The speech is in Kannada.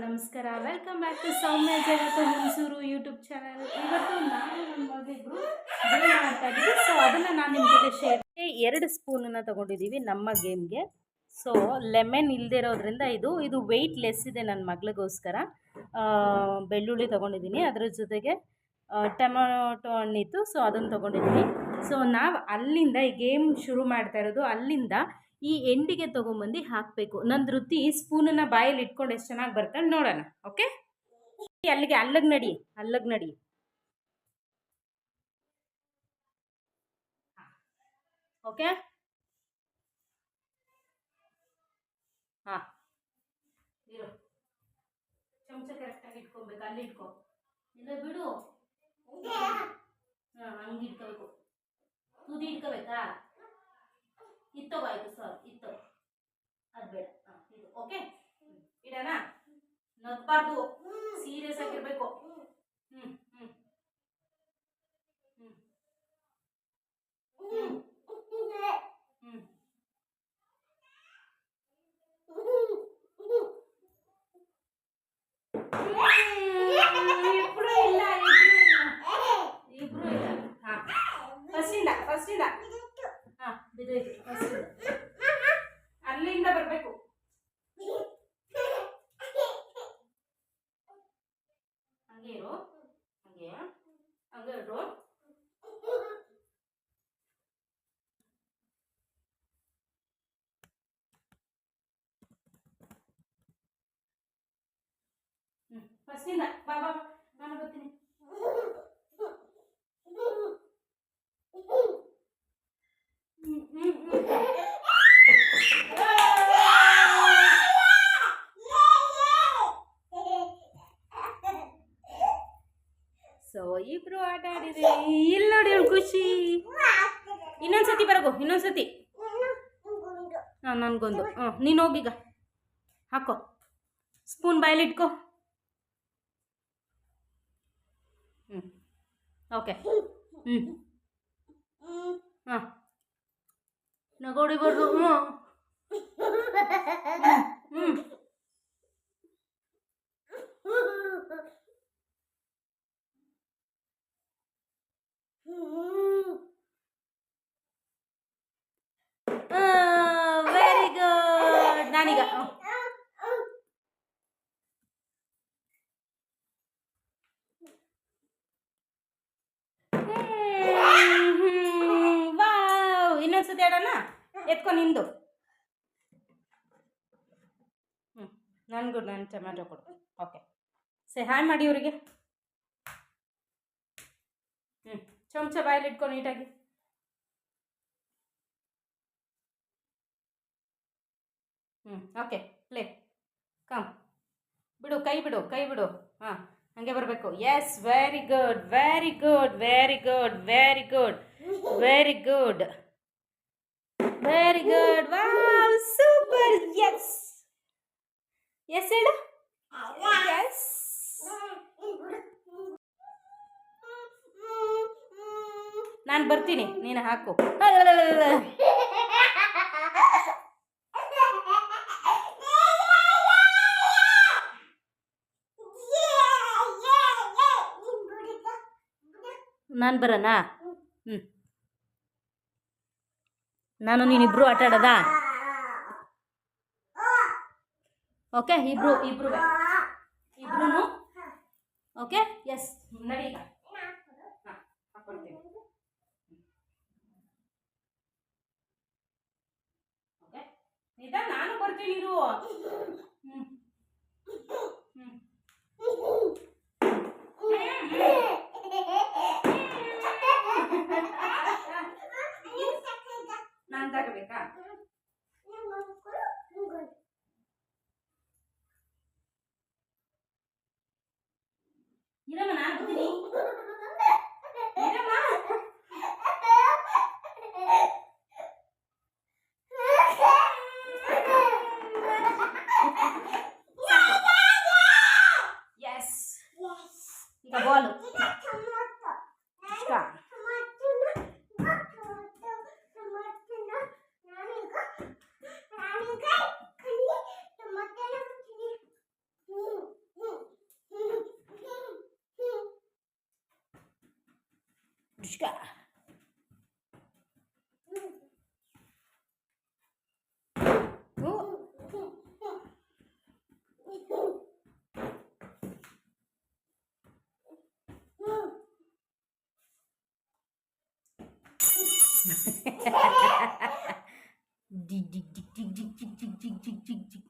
ನಮಸ್ಕಾರ. ವೆಲ್ಕಮ್ ಬ್ಯಾಕ್ ಟು ಸೌಮ್ಯ ಜಗತ್ತು ಹುಣಸೂರು ಯೂಟ್ಯೂಬ್ ಚಾನಲ್. ಇವತ್ತು ನಾನು ನನ್ನ ಮಗಳಿಬ್ರು ಗೇಮ್ ಆಡ್ತಾ ಇದ್ದೀವಿ. ಸೊ ಅದನ್ನು ನಾನು ನಿಮ್ಮ ಜೊತೆ ಶೇರ್ 2 ಸ್ಪೂನನ್ನು ತೊಗೊಂಡಿದ್ದೀವಿ ನಮ್ಮ ಗೇಮ್ಗೆ. ಸೊ ಲೆಮನ್ ಇಲ್ಲದೆ ಇರೋದ್ರಿಂದ ಇದು ವೆಯ್ಟ್ ಲೆಸ್ ಇದೆ ನನ್ನ ಮಗಳಿಗೋಸ್ಕರ. ಬೆಳ್ಳುಳ್ಳಿ ತೊಗೊಂಡಿದ್ದೀನಿ, ಅದರ ಜೊತೆಗೆ ಟೊಮೊಟೊ ಹಣ್ಣಿತ್ತು, ಸೊ ಅದನ್ನು ತೊಗೊಂಡಿದ್ದೀನಿ. ಸೊ ನಾವು ಅಲ್ಲಿಂದ ಈ ಗೇಮ್ ಶುರು ಮಾಡ್ತಾ ಇರೋದು ಅಲ್ಲಿಂದ ಈ ಎಂಡಿಗೆ ತೊಗೊಂಬಂದು ಹಾಕಬೇಕು. ನನ್ನ ಧೃತಿ ಸ್ಪೂನನ್ನು ಬಾಯಲ್ಲಿ ಇಟ್ಕೊಂಡು ಎಷ್ಟು ಚೆನ್ನಾಗಿ ಬರ್ತಾಳೆ ನೋಡೋಣ. ಓಕೆ, ಅಲ್ಲಿಗೆ ಅಲ್ಲಗ್ ನಡಿ. ಓಕೆ, ಹಾಂ ಇರು. ಚಮಚ ಕರೆಕ್ಟಾಗಿ ಇಟ್ಕೊಬೇಕು. ಅಲ್ಲಿ ಇಟ್ಕೊ, ಇಲ್ಲ ಬಿಡು. ಹಾಂ, ಹಂಗೆ ಇಟ್ಕೋಬೇಕು. ತುದಿ ಇಟ್ಕೋಬೇಕಾ? ಇತ್ತೋಗಾಯ್ತು ಸರ್, ಇತ್ತು. ಅದು ಬೇಡ. ಹಾಂ, ಇದು ಓಕೆ. ಇಡೋಣ. ನಗ್ಬಾರ್ದು, ಸೀರಿಯಸ್ ಆಗಿರ್ಬೇಕು. ಹ್ಞೂ ಹ್ಞೂ ಹ್ಞೂ ಹ್ಞೂ ಹ್ಞೂ ಇಬ್ರು ಇಲ್ಲ. ಹಾಂ, ಫಸ್ಟಿಂದ ಹಾಂ, ಬಿದ್ದೋಯ್ತು. ಫಸ್ಟಿಂದ ಅಲ್ಲಿಂದ ಬರಬೇಕು. ಹಂಗೆ ಇರು, ಹಂಗೆ ಇರು. ಫಸ್ಟಿಂದ ಬಾ, ನಾನು ಬರ್ತೀನಿ. ಸೊ ಇಬ್ರು ಆಟ ಆಡಿದೆ. ಇಲ್ಲಿ ನೋಡಿ ಅವಳು ಖುಷಿ. ಇನ್ನೊಂದ್ಸತಿ ಬರಗು, ಇನ್ನೊಂದ್ಸತಿ. ಹಾಂ, ನನಗೊಂದು. ಹಾಂ, ನೀನು ಹೋಗೀಗ ಹಾಕೋ. ಸ್ಪೂನ್ ಬಾಯಲ್ಲಿ ಇಟ್ಕೋ. ಹ್ಞೂ ಓಕೆ. ಹ್ಞೂ ಹಾಂ, ನಗೋಡಿ ಬರ್ದು. ಹ್ಞೂ ಹ್ಞೂ ವೆರಿ ಗುಡ್. ನಾನೀಗ ವಾವ್, ಇನ್ನೊಂದ್ಸತಿ ಆಡೋಣ. ಎತ್ಕೊ ನಿಂದು. ನನಗೂ ನಾನು ಟೊಮ್ಯಾಟೊ ಕೊಡು. ಓಕೆ, ಸೇ ಹಾಯ್ ಮಾಡಿ ಇವರಿಗೆ. ಚಮಚ ಬಾಯಲ್ಲಿ ಇಟ್ಕೊ ನೀಟಾಗಿ. Okay, play. ಕಮ್, ಬಿಡು, ಕೈ ಬಿಡು. ಹಾಂ, ಹಂಗೆ ಬರಬೇಕು. Yes, very good. Wow, super. Yes ಹೇಳು. ಎಸ್. ನಾನು ಬರ್ತೀನಿ, ನೀನು ಹಾಕು. ನಾನು ಬರೋಣಾ? ನಾನು ನೀನಿಬ್ರು ಆಟ ಆಡೋದಾ? ಓಕೆ, ಇಬ್ರು ಓಕೆ. ಎಸ್, ನಡಿ ಈಗ. ಹಾಂ, ಹಾಕ್ಕೊಡ್ತೀನಿ. ಓಕೆ, ನಿಧಾನ, ನಾನು ಬರ್ತೀನಿ ಇರು. ನಾನು ತಗೋಬೇಕಾ? ಇರಮ್ಮ, ನಾನು ಬರ್ತೀನಿ. ಇರಮ್ಮ. ಎಸ್, ಈಗ ಬಾಲು. ಚಿಕ್ಕ ಡಿಗ್ ಡಿಗ್ ಡಿಗ್ ಡಿಗ್ ಡಿಗ್ ಡಿಗ್ ಡಿಗ್ ಡಿಗ್ ಡಿಗ್ ಡಿಗ್ ಡಿಗ್.